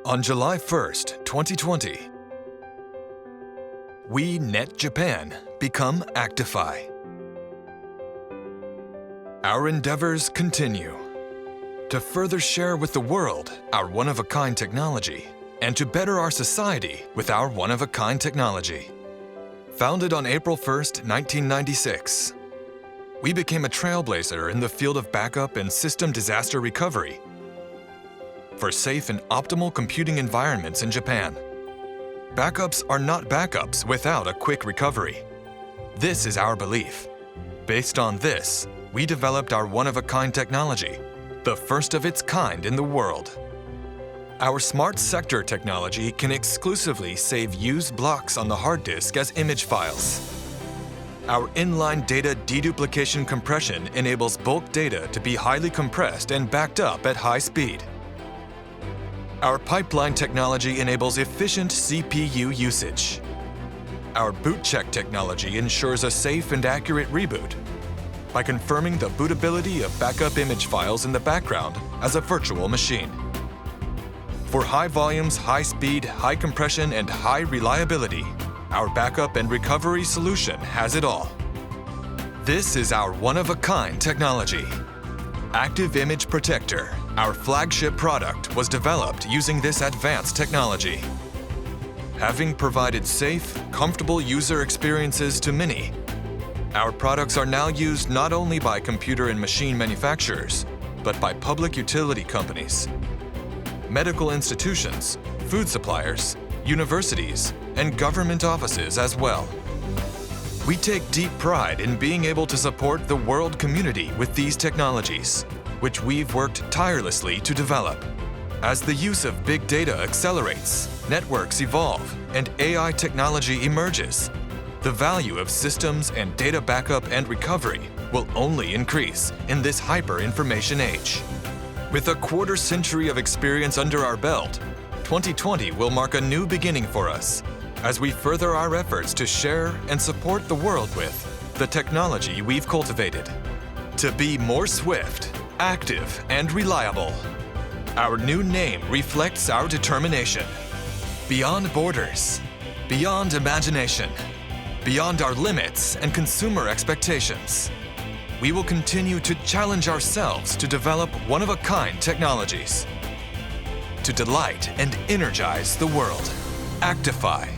On July 1st, 2020, we, NetJapan, become Actiphy. Our endeavors continue to further share with the world our one-of-a-kind technology and to better our society with our one-of-a-kind technology. Founded on April 1st, 1996, we became a trailblazer in the field of backup and system disaster recovery for safe and optimal computing environments in Japan. Backups are not backups without a quick recovery. This is our belief. Based on this, we developed our one-of-a-kind technology, the first of its kind in the world. Our Smart Sector technology can exclusively save used blocks on the hard disk as image files. Our inline data deduplication compression enables bulk data to be highly compressed and backed up at high speed. Our pipeline technology enables efficient CPU usage. Our boot check technology ensures a safe and accurate reboot by confirming the bootability of backup image files in the background as a virtual machine. For high volumes, high speed, high compression, and high reliability, our backup and recovery solution has it all. This is our one-of-a-kind technology. Active Image Protector, our flagship product, was developed using this advanced technology. Having provided safe, comfortable user experiences to many, our products are now used not only by computer and machine manufacturers, but by public utility companies, medical institutions, food suppliers, universities, and government offices as well. We take deep pride in being able to support the world community with these technologies, which we've worked tirelessly to develop. As the use of big data accelerates, networks evolve, and AI technology emerges, the value of systems and data backup and recovery will only increase in this hyper-information age. With a quarter-century of experience under our belt, 2020 will mark a new beginning for us as we further our efforts to share and support the world with the technology we've cultivated. To be more swift, active, and reliable, our new name reflects our determination. Beyond borders, beyond imagination, beyond our limits and consumer expectations, we will continue to challenge ourselves to develop one-of-a-kind technologies to delight and energize the world. Actiphy.